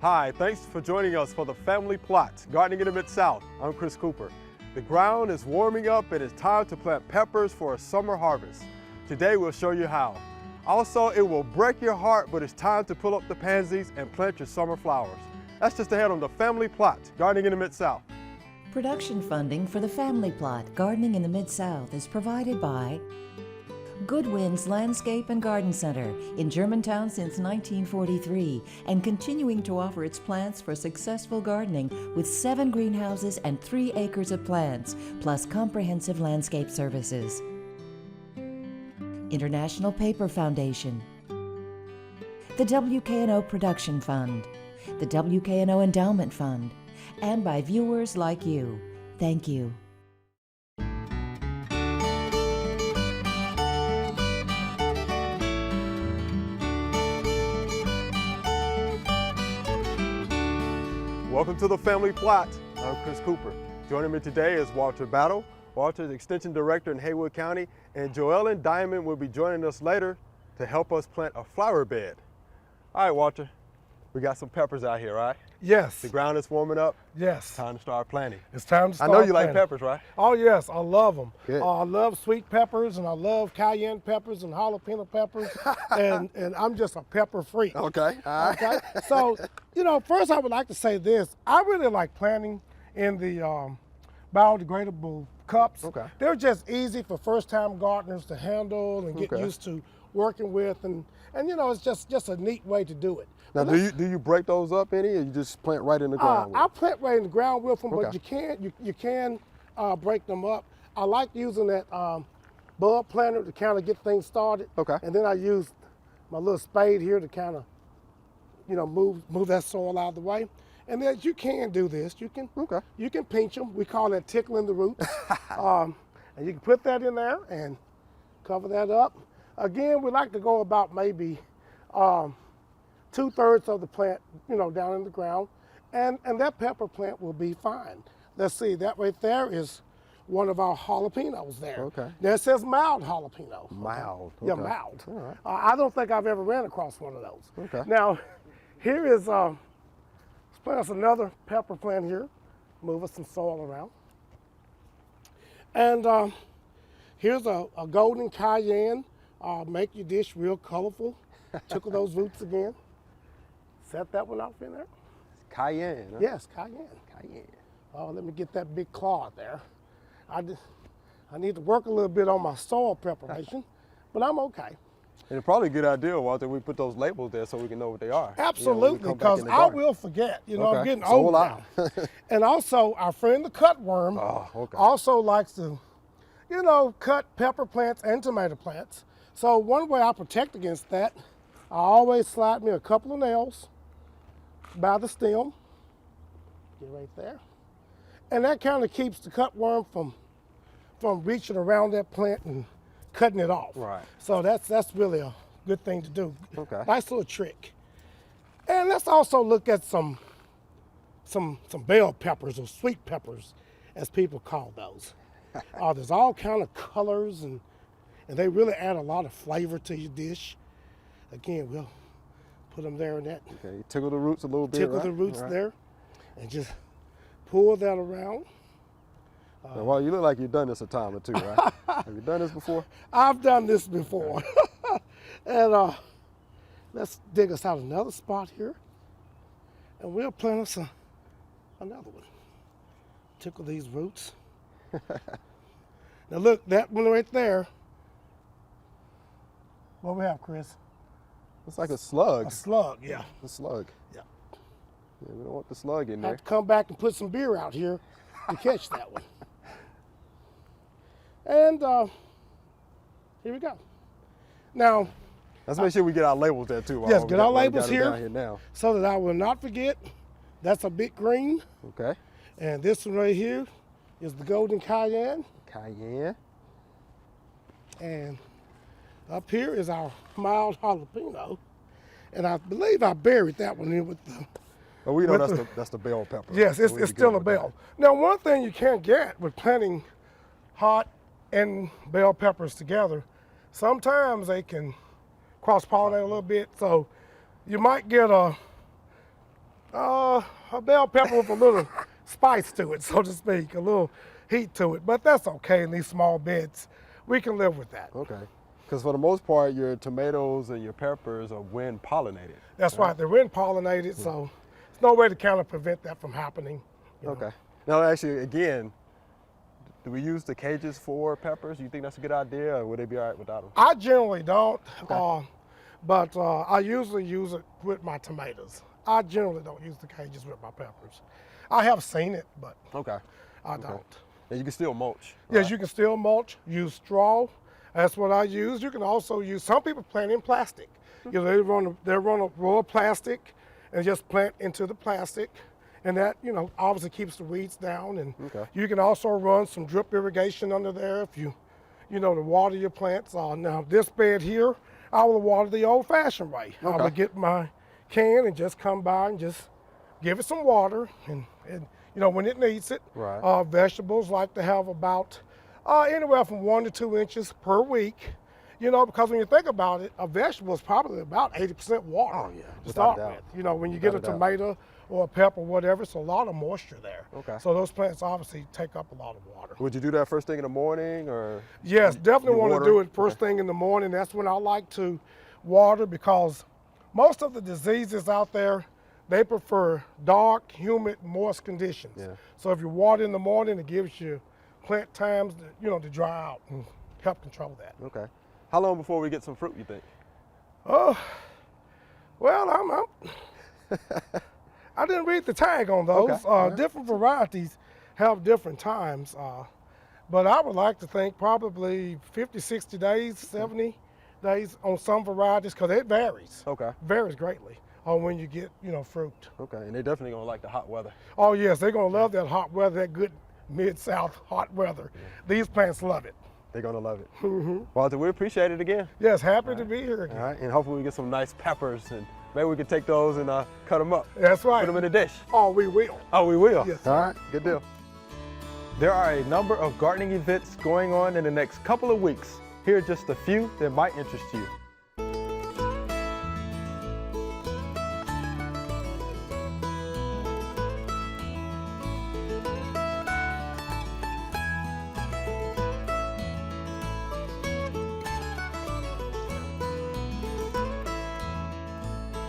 Hi, thanks for joining us for the Family Plot, Gardening in the Mid-South. I'm Chris Cooper. The ground is warming up and it's time to plant peppers for a summer harvest. Today we'll show you how. Also, it will break your heart, but it's time to pull up the pansies and plant your summer flowers. That's just ahead on the Family Plot, Gardening in the Mid-South. Production funding for the Family Plot, Gardening in the Mid-South is provided by Goodwin's Landscape and Garden Center in Germantown since 1943 and continuing to offer its plants for successful gardening with 7 greenhouses and 3 acres of plants, plus comprehensive landscape services. International Paper Foundation, the WKNO Production Fund, the WKNO Endowment Fund, and by viewers like you. Thank you. Welcome to the Family Plot. I'm Chris Cooper. Joining me today is Walter Battle. Walter is Extension Director in Haywood County, and Joellen Diamond will be joining us later to help us plant a flower bed. All right, Walter, we got some peppers out here, right? Yes. The ground is warming up. Yes. It's time to start planting. It's time to start I know you planting. like peppers, right? Oh yes, I love them. Good. I love sweet peppers, and I love cayenne peppers and jalapeno peppers, and I'm just a pepper freak. Okay. All right. Okay. So, first I would like to say this. I really like planting in the biodegradable cups. Okay. They're just easy for first-time gardeners to handle and get Okay. used to working with, and it's just a neat way to do it. Now, do you break those up any, or you just plant right in the ground? I plant right in the ground with them, Okay. but you can break them up. I like using that bulb planter to kind of get things started. Okay. And then I use my little spade here to kind of, move that soil out of the way. And then you can do this. You can pinch them. We call that tickling the roots. And you can put that in there and cover that up. Again, we like to go about maybe 2/3 of the plant, down in the ground, and that pepper plant will be fine. Let's see, that right there is one of our jalapenos there. Okay. Now it says mild jalapeno. Mild. Yeah, okay. mild. All right. I don't think I've ever ran across one of those. Okay. Now, here is, let's plant us another pepper plant here. Move us some soil around. And here's a golden cayenne. Make your dish real colorful. Tickle those roots again. Set that one off in there. Cayenne. Huh? Yes, cayenne. Cayenne. Oh, let me get that big claw there. I need to work a little bit on my soil preparation, but I'm okay. And it's probably a good idea, Walter, we put those labels there so we can know what they are. Absolutely, because I will forget. I'm Okay. getting So will old I. now. And also, our friend the cutworm okay. also likes to, cut pepper plants and tomato plants. So one way I protect against that, I always slide me a couple of nails by the stem. Get right there. And that kind of keeps the cutworm from reaching around that plant and cutting it off. Right. So that's really a good thing to do. Okay. Nice little trick. And let's also look at some bell peppers, or sweet peppers, as people call those. There's all kind of colors, and they really add a lot of flavor to your dish. Again, we'll put them there in that. Okay, you tickle the roots a little bit, Tickle right? the roots Right. there, and just pull that around. Well, you look like you've done this a time or two, right? Have you done this before? I've done this before. And let's dig us out another spot here, and we'll plant us another one. Tickle these roots. Now look, that one right there. What we have, Chris? It's like a slug. A slug, yeah. A slug. Yeah. Yeah, we don't want the slug in I there. have to come back and put some beer out here to catch that one. And here we go. Now, Let's make sure we get our labels there too. yes, while get we our got- while we labels got them here. down here now. so that I will not forget, that's a big green. Okay. And this one right here is the golden cayenne. Cayenne. And up here is our mild jalapeno. And I believe I buried that one in with the, But we know With that's the bell pepper. yes, So it's we'll be still good a with bell. Now, one thing you can't get with planting hot and bell peppers together, sometimes they can cross-pollinate a little bit. So you might get a A bell pepper with a little spice to it, so to speak, a little heat to it. But that's okay in these small beds. We can live with that. Okay. Because for the most part, your tomatoes and your peppers are wind pollinated. That's right. They're wind pollinated, so there's no way to kind of prevent that from happening. you know. Okay. Now, actually, again, do we use the cages for peppers? You think that's a good idea, or would they be all right without them? I generally don't, but I usually use it with my tomatoes. I generally don't use the cages with my peppers. I have seen it, but Okay. I don't. And you can still mulch. Yes, you can still mulch, use straw. That's what I use. You can also use, some people plant in plastic. You know, they run a roll of plastic and just plant into the plastic. And that, you know, obviously keeps the weeds down. And Okay. you can also run some drip irrigation under there if you know, to water your plants. Now this bed here, I will water the old fashioned way. I Okay. will get my can and just come by and just give it some water and you know, when it needs it. Right. Vegetables like to have about anywhere from 1 to 2 inches per week. You know, because when you think about it, a vegetable is probably about 80% water Oh, yeah, to without a start doubt. with. You know, when you get a Without a doubt. tomato or a pepper or whatever, it's a lot of moisture there. Okay. So those plants obviously take up a lot of water. Would you do that first thing in the morning, or? Yes, definitely you want to water? do it first thing in the morning. That's when I like to water, because most of the diseases out there, they prefer dark, humid, moist conditions. Yeah. So if you water in the morning, it gives you plant times to, you know, to dry out and help control that. Okay. How long before we get some fruit, you think? Well, I didn't read the tag on those. Okay. Different varieties have different times, but I would like to think probably 50, 60 days, 70 days on some varieties, because it varies. Okay. Varies greatly on when you get, you know, fruit. Okay. And they're definitely gonna like the hot weather. Oh yes, they're gonna love that hot weather, that good mid-south hot weather. These plants love it. They're gonna love it. Walter, we appreciate it again. Yes, happy to be here again. All right. And hopefully we get some nice peppers, and maybe we can take those and cut them up. That's right. Put them in a dish. Oh, we will. Oh, we will. Yes. All right. Good deal. There are a number of gardening events going on in the next couple of weeks. Here are just a few that might interest you.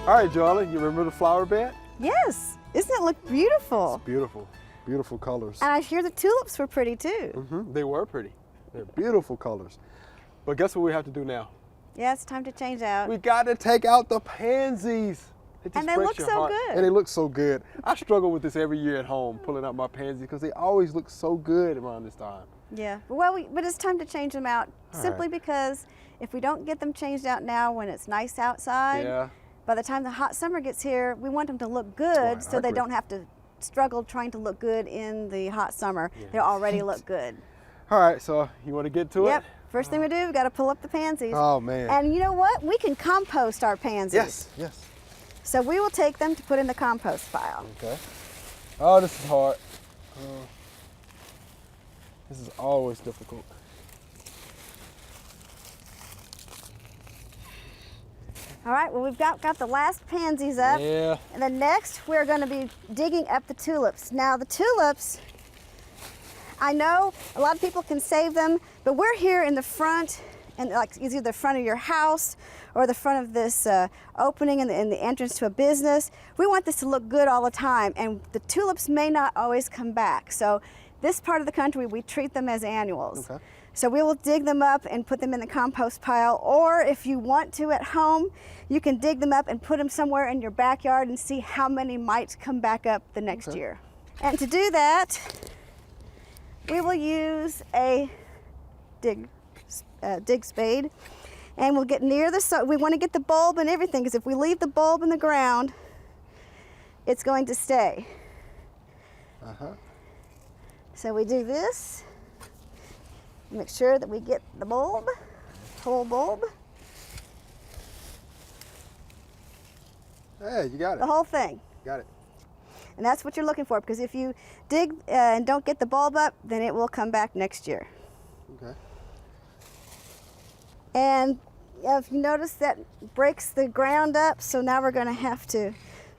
All right, Joella, you remember the flower bed? Yes, doesn't it look beautiful? Beautiful, beautiful colors. And I hear the tulips were pretty too. They were pretty. They're beautiful colors. But guess what we have to do now? Yeah, it's time to change out. We got to take out the pansies. It just And they breaks look your so heart. good. And they look so good. I struggle with this every year at home, pulling out my pansies, because they always look so good around this time. Yeah, well, but it's time to change them out simply because if we don't get them changed out now when it's nice outside, Yeah. by the time the hot summer gets here, we want them to look good Right, I so they agree. don't have to struggle trying to look good in the hot summer. They already look good. All right, so you want to get to Yep. it? First thing we do, we got to pull up the pansies. Oh, man. And you know what? We can compost our pansies. Yes, yes. So we will take them to put in the compost pile. Okay. Oh, this is hard. This is always difficult. All right, well, we've got the last pansies up. Yeah. And then next, we're going to be digging up the tulips. Now, the tulips, I know a lot of people can save them, but we're here in the front, and like either the front of your house or the front of this opening in the entrance to a business. We want this to look good all the time, and the tulips may not always come back. So this part of the country, we treat them as annuals. Okay. So we will dig them up and put them in the compost pile, or if you want to at home, you can dig them up and put them somewhere in your backyard and see how many might come back up the next year. And to do that, we will use a dig spade, and we'll get near the, we want to get the bulb and everything, because if we leave the bulb in the ground, it's going to stay. So we do this. Make sure that we get the bulb, whole bulb, Hey, you got it. the whole thing. Got it. And that's what you're looking for, because if you dig and don't get the bulb up, then it will come back next year. Okay. And if you notice, that breaks the ground up, so now we're going to have to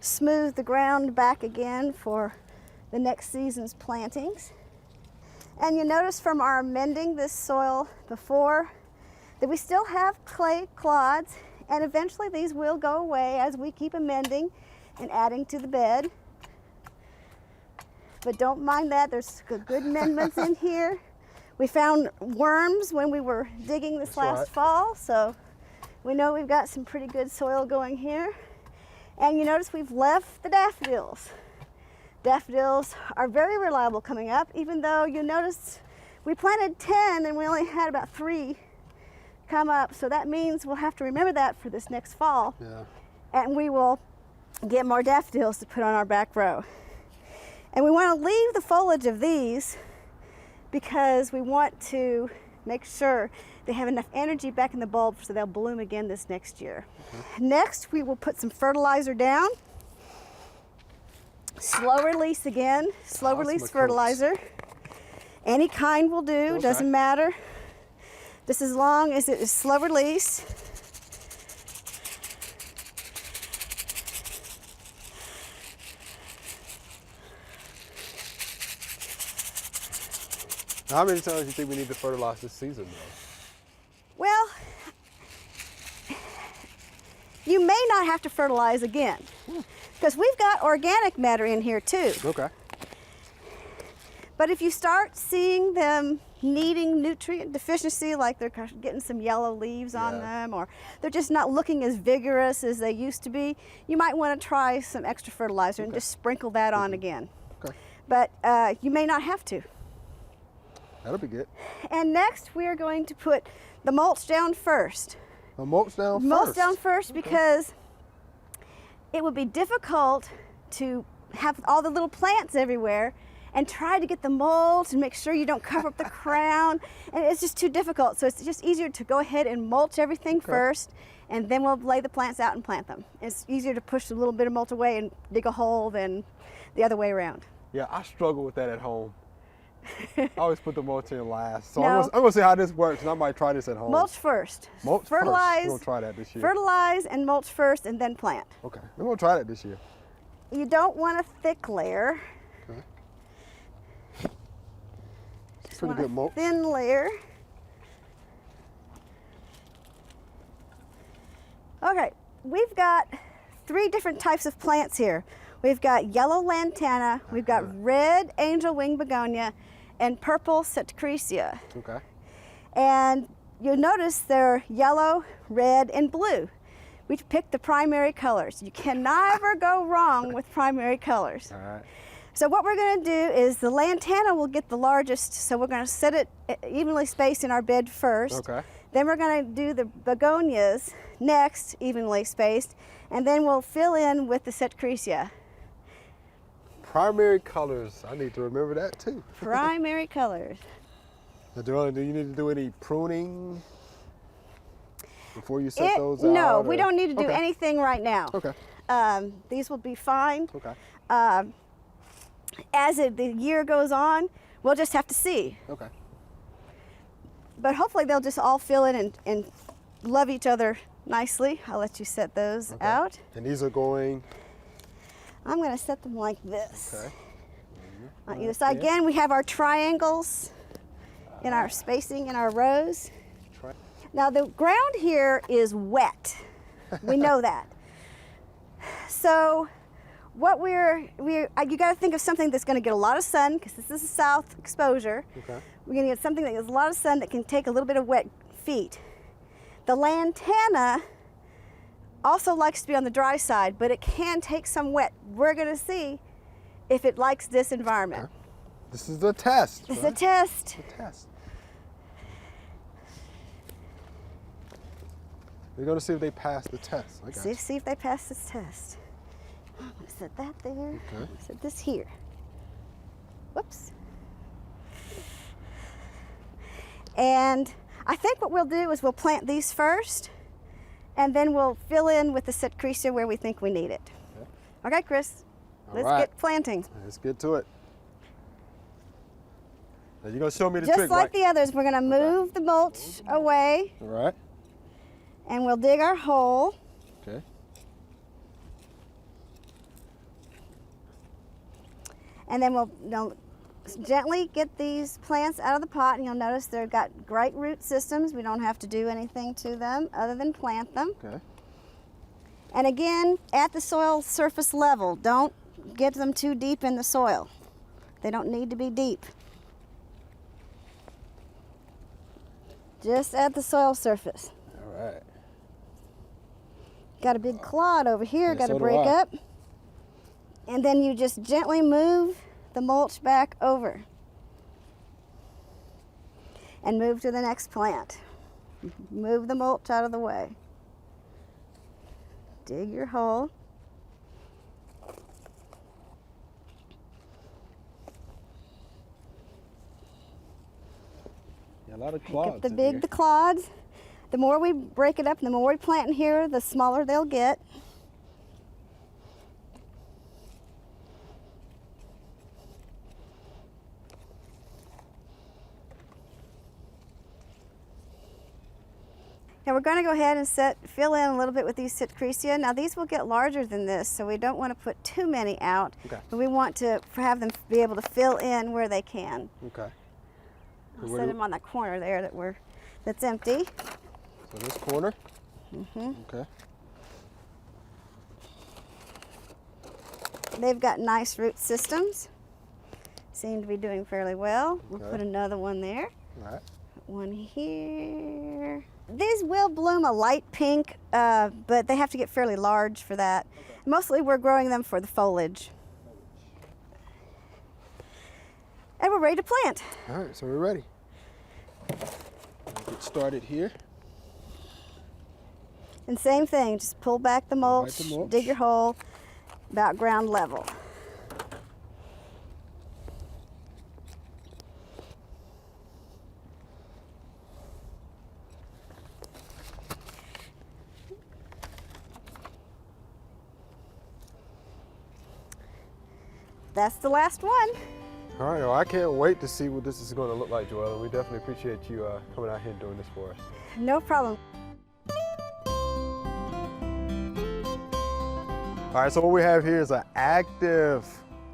smooth the ground back again for the next season's plantings. And you notice from our amending this soil before that we still have clay clods, and eventually these will go away as we keep amending and adding to the bed. But don't mind that, there's good amendments in here. We found worms when we were digging this last fall, so we know we've got some pretty good soil going here. And you notice we've left the daffodils. Daffodils are very reliable coming up, even though you notice we planted 10 and we only had about 3 come up. So that means we'll have to remember that for this next fall. Yeah. And we will get more daffodils to put on our back row. And we want to leave the foliage of these because we want to make sure they have enough energy back in the bulb so they'll bloom again this next year. Okay. Next, we will put some fertilizer down. Slow release again, slow release fertilizer. Any kind will do, doesn't matter. Just as long as it is slow release. How many times do you think we need to fertilize this season, though? Well, you may not have to fertilize again because we've got organic matter in here too. Okay. But if you start seeing them needing nutrient deficiency, like they're getting some yellow leaves on them, or they're just not looking as vigorous as they used to be, you might want to try some extra fertilizer and just sprinkle that on again. Okay. But you may not have to. That'll be good. And next we are going to put the mulch down first. The mulch down first? Mulch down first because it would be difficult to have all the little plants everywhere and try to get the mulch and make sure you don't cover up the crown. And it's just too difficult. So it's just easier to go ahead and mulch everything first, and then we'll lay the plants out and plant them. It's easier to push a little bit of mulch away and dig a hole than the other way around. Yeah, I struggle with that at home. I always put the mulch in last. So No. I'm gonna see how this works, and I might try this at home. Mulch first. Mulch fertilize, first. We're gonna try that this year. Fertilize and mulch first and then plant. Okay, we're gonna try that this year. You don't want a thick layer. Okay. Just Pretty want good a mulch. thin layer. Okay, we've got 3 different types of plants here. We've got yellow lantana, we've got red angel wing begonia, and purple Setecresia. Okay. And you'll notice they're yellow, red, and blue. We picked the primary colors. You can never go wrong with primary colors. All right. So what we're going to do is the lantana will get the largest, so we're going to set it evenly spaced in our bed first. Okay. Then we're going to do the begonias next, evenly spaced, and then we'll fill in with the Setecresia. Primary colors. I need to remember that too. Primary colors. Now, Joanna, do you need to do any pruning before you set those out? No, we or- don't need to do Okay. anything right now. Okay. These will be fine. Okay. As the year goes on, we'll just have to see. Okay. But hopefully they'll just all fill in and love each other nicely. I'll let you set those Okay. out. And these are going. I'm going to set them like this. Okay. On either side. Again, we have our triangles in our spacing in our rows. Try. Now the ground here is wet. We know that. So what you got to think of something that's going to get a lot of sun, because this is a south exposure. Okay. We're going to get something that gets a lot of sun that can take a little bit of wet feet. The lantana also likes to be on the dry side, but it can take some wet. We're going to see if it likes this environment. Okay. This is the test. It's right? a test. The test. We're going to see if they pass the test. I got you. See if they pass this test. I'm going to set that there. Okay. Set this here. Whoops. And I think what we'll do is we'll plant these first, and then we'll fill in with the Setecresia where we think we need it. Okay, Chris, All let's right. get planting. Let's get to it. Now you're going to show me the Just trick, like right? the others, we're going to move the mulch away, All right. and we'll dig our hole. Okay. And then we'll gently get these plants out of the pot, and you'll notice they've got great root systems. We don't have to do anything to them other than plant them. Okay. And again, at the soil surface level, don't get them too deep in the soil. They don't need to be deep. Just at the soil surface. All right. Got a big clod over here, Yeah, got to so do break I. up. And then you just gently move the mulch back over. And move to the next plant. Move the mulch out of the way. Dig your hole. Yeah, a lot of Pick clods up the in big, here. the clods. The more we break it up and the more we plant in here, the smaller they'll get. Now we're going to go ahead and fill in a little bit with these Cichrecia. Now these will get larger than this, so we don't want to put too many out, Okay. but we want to have them be able to fill in where they can. Okay. I'll where set do- them on the corner there that's empty. So this corner. Okay. They've got nice root systems. Seem to be doing fairly well. We'll Okay. put another one there. All right. One here. These will bloom a light pink, but they have to get fairly large for that. Mostly we're growing them for the foliage. And we're ready to plant. All right, so we're ready. We'll get started here. And same thing, just pull back the Pull back mulch, the mulch. dig your hole about ground level. That's the last one. All right, well, I can't wait to see what this is going to look like, Joelle. We definitely appreciate you coming out here and doing this for us. No problem. All right, so what we have here is an active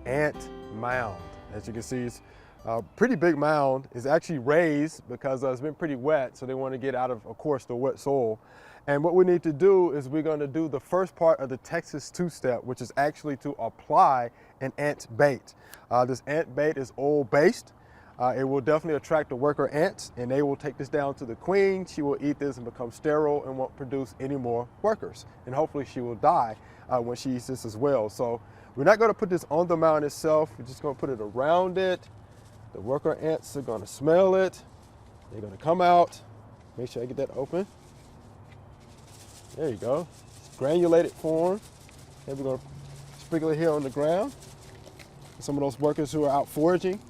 ant mound. As you can see, it's a pretty big mound. It's actually raised because it's been pretty wet, so they want to get out of course, the wet soil. And what we need to do is we're going to do the first part of the Texas two-step, which is actually to apply an ant bait. This ant bait is oil-based. It will definitely attract the worker ants, and they will take this down to the queen. She will eat this and become sterile and won't produce any more workers. And hopefully she will die when she eats this as well. So we're not going to put this on the mound itself. We're just going to put it around it. The worker ants are going to smell it. They're going to come out. Make sure I get that open. There you go. It's granulated form. And we're going to sprinkle it here on the ground. Some of those workers who are out foraging.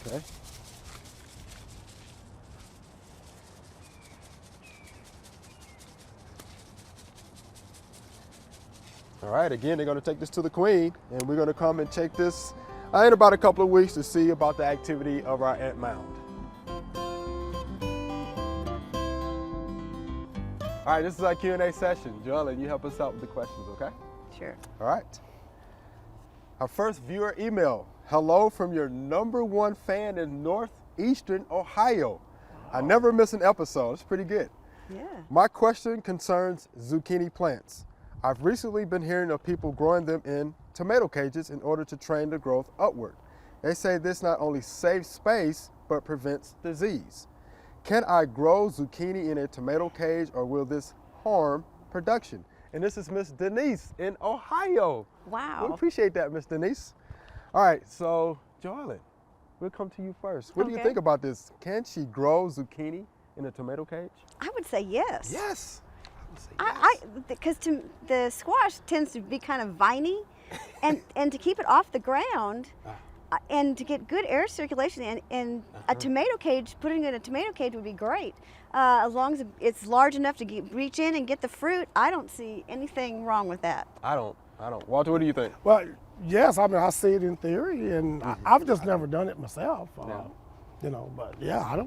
Okay. All right, again, they're going to take this to the queen, and we're going to come and check this in about a couple of weeks to see about the activity of our ant mound. All right, this is our Q&A session. Joellen, you help us out with the questions, okay? Sure. All right. Our first viewer email. Hello from your #1 fan in Northeastern Ohio. I never miss an episode. It's pretty good. Yeah. My question concerns zucchini plants. I've recently been hearing of people growing them in tomato cages in order to train the growth upward. They say this not only saves space, but prevents disease. Can I grow zucchini in a tomato cage, or will this harm production? And this is Miss Denise in Ohio. Wow. We appreciate that, Miss Denise. All right, so Joellen, we'll come to you first. What do you Okay. think about this? Can she grow zucchini in a tomato cage? I would say yes. Yes. I would say yes. Because the squash tends to be kind of viney, and to keep it off the ground, and to get good air circulation in a tomato cage, putting it in a tomato cage would be great. As long as it's large enough to reach in and get the fruit, I don't see anything wrong with that. I don't. Walter, what do you think? Well, yes, I mean, I see it in theory, and I've just never done it myself. No. You know, but yeah,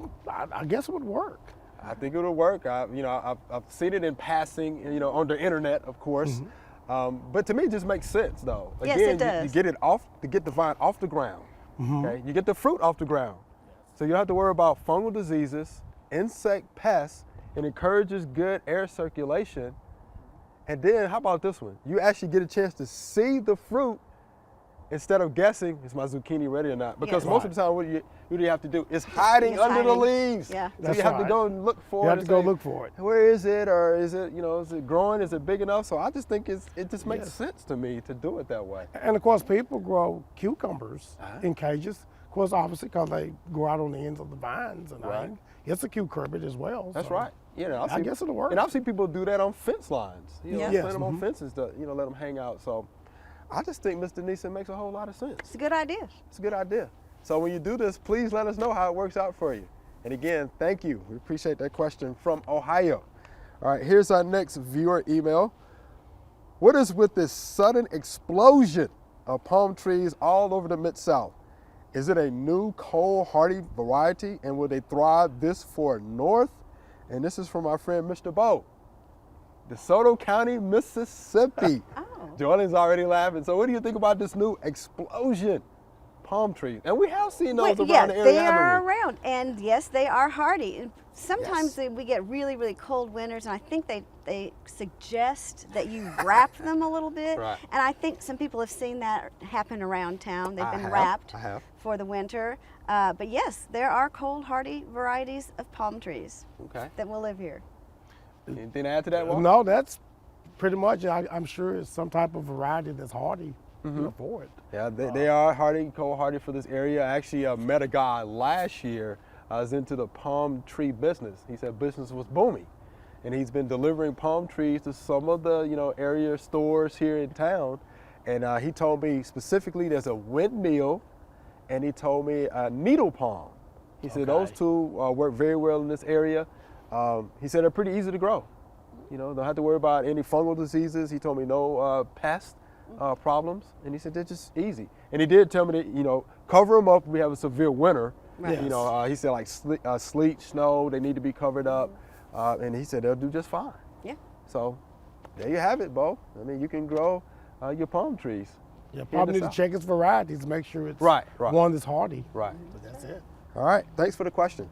I guess it would work. I think it'll work. I've seen it in passing, on the internet, of course. But to me, it just makes sense, though. Yes, Again, it does. You get it off to get the vine off the ground. Okay, you get the fruit off the ground, so you don't have to worry about fungal diseases, insect pests. It encourages good air circulation. And then, how about this one? You actually get a chance to see the fruit instead of guessing, is my zucchini ready or not? Because Yes. most of the time, what do you have to do? It's hiding It's under the hiding. leaves. Yeah. So That's you have to right. go and look for it. You have to and go say, look for it. Where is it? Or is it, is it growing? Is it big enough? So I just think it just makes Yes. sense to me to do it that way. And of course, people grow cucumbers Uh-huh. in cages. Of course, obviously, because they grow out on the ends of the vines, and Right. it's a cucurbit as well. That's so right. I guess it'll work. And I've seen people do that on fence lines. Yeah. Yes, Plant them on fences to, let them hang out. So I just think Mr. Neeson makes a whole lot of sense. It's a good idea. It's a good idea. So when you do this, please let us know how it works out for you. And again, thank you. We appreciate that question from Ohio. All right, here's our next viewer email. What is with this sudden explosion of palm trees all over the Mid-South? Is it a new cold hardy variety, and will they thrive this far north? And this is from our friend Mr. Bo, DeSoto County, Mississippi. Oh. Jordan's already laughing. So what do you think about this new explosion palm trees? And we have seen those Wait, around the area, they are haven't we? around, and yes, they are hardy. And sometimes Yes. we get really, really cold winters, and I think they suggest that you wrap them a little bit. Right. And I think some people have seen that happen around town. They've I been have, wrapped I have. for the winter. But yes, there are cold hardy varieties of palm trees Okay. that will live here. Anything to add to that, Walt? No, that's pretty much. I'm sure it's some type of variety that's hardy Mm-hmm. for it. Yeah, they are hardy, cold hardy for this area. I actually met a guy last year. I was into the palm tree business. He said business was booming, and he's been delivering palm trees to some of the area stores here in town. And he told me specifically there's a windmill, and he told me a needle palm. He said those Okay. two work very well in this area. He said they're pretty easy to grow. Don't have to worry about any fungal diseases. He told me no pest problems, and he said they're just easy. And he did tell me that cover them up if we have a severe winter. Right. Yes. He said like sleet, snow, they need to be covered up, and he said they'll do just fine. Yeah. So there you have it, Bo. I mean, you can grow your palm trees. Yeah, in probably the need to South. check its varieties, make sure it's Right. one that's hardy. Right. But that's it. All right, thanks for the question.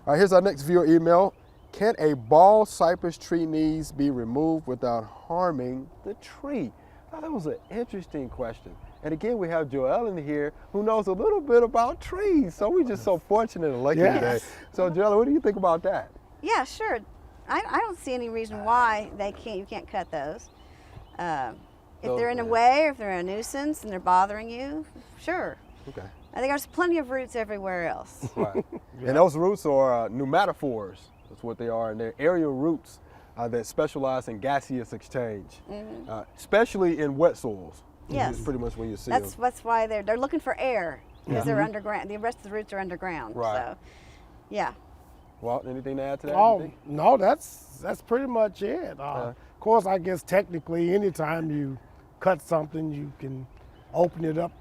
All right, here's our next viewer email. Can a bald cypress tree knees be removed without harming the tree? Now, that was an interesting question. And again, we have Joellen here who knows a little bit about trees. So we're just so fortunate and lucky Yes. today. So Joellen, what do you think about that? Yeah, sure. I don't see any reason why you can't cut those. If they're in a yeah. way, or if they're a nuisance and they're bothering you, sure. Okay. I think there's plenty of roots everywhere else. Right. And those roots are pneumatophores. That's what they are. And they're aerial roots that specialize in gaseous exchange, especially in wet soils. Yes. Is pretty much where you see That's them. why they're looking for air because they're Mm-hmm. underground. The rest of the roots are underground. Right. So, yeah. Walt, anything to add to that? you Oh think? no, that's pretty much it. Of course, I guess technically, anytime you cut something, you can open it up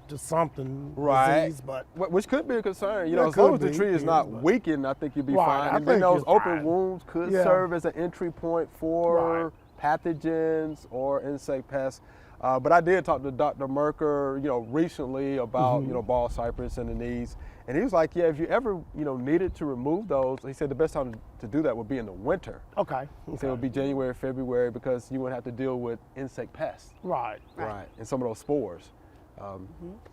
to something Right. disease, but Which could be a concern. That As long as could the be, tree is yes, not but- weakened, I think you'll be Right, fine. I And then think those you're open fine. wounds could Yeah. serve as an entry point for Right. pathogens or insect pests. But I did talk to Dr. Merker, recently about, Mm-hmm. bald cypress and the knees. And he was like, yeah, if you ever, needed to remove those, he said the best time to do that would be in the winter. okay. He said it would be January, February, because you wouldn't have to deal with insect pests. Right. Right. And some of those spores.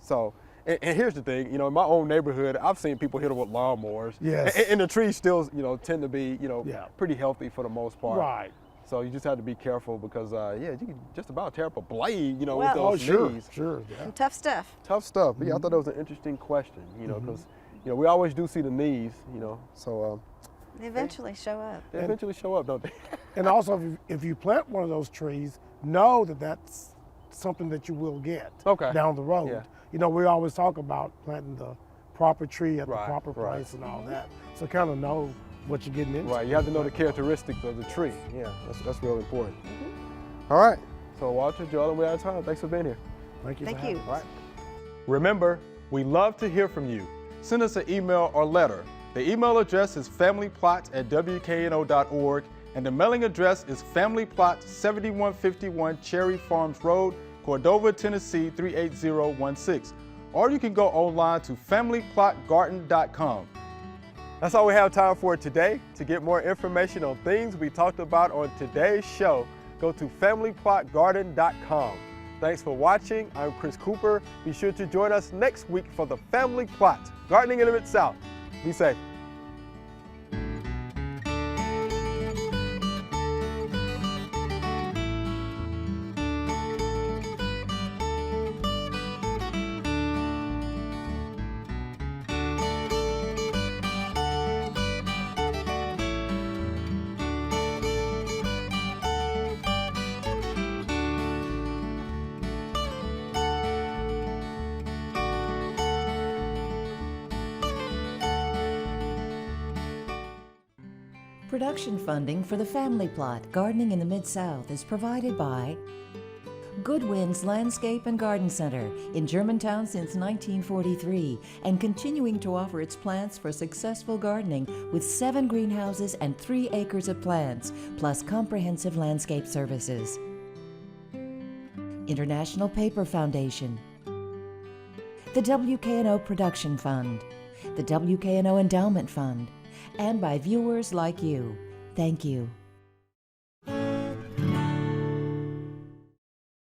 So, and here's the thing, in my own neighborhood, I've seen people hit them with lawnmowers. Yes. And the trees still, tend to be, Yeah. pretty healthy for the most part. Right. So you just have to be careful because, you can just about tear up a blade, with Well- Oh, those sure. knees. Sure. Yeah. Tough stuff. Tough stuff. But yeah, I thought that was an interesting question, because, we always do see the knees, so They eventually show up. they eventually show up, don't they? And also, if you plant one of those trees, know that that's something that you will get Okay. down the road. Yeah. We always talk about planting the proper tree at Right, the proper right. place and all that. So kind of know what you're getting into. Right, you have to know the characteristics of the tree. Yeah, that's real important. All right, so Walter, Jordan, we're out of time. Thanks for being here. Thank you. Thank for you. having All right. Remember, we love to hear from you. Send us an email or letter. The email address is familyplots@wkno.org, and the mailing address is Family Plot 7151 Cherry Farms Road, Cordova, Tennessee 38016. Or you can go online to familyplotgarden.com. That's all we have time for today. To get more information on things we talked about on today's show, go to familyplotgarden.com. Thanks for watching. I'm Chris Cooper. Be sure to join us next week for the Family Plot, Gardening in the Mid-South. Be safe. Production funding for the Family Plot, Gardening in the Mid-South is provided by Good Winds Landscape and Garden Center in Germantown since 1943 and continuing to offer its plants for successful gardening with 7 greenhouses and 3 acres of plants, plus comprehensive landscape services. International Paper Foundation, the WKNO Production Fund, the WKNO Endowment Fund, and by viewers like you. Thank you.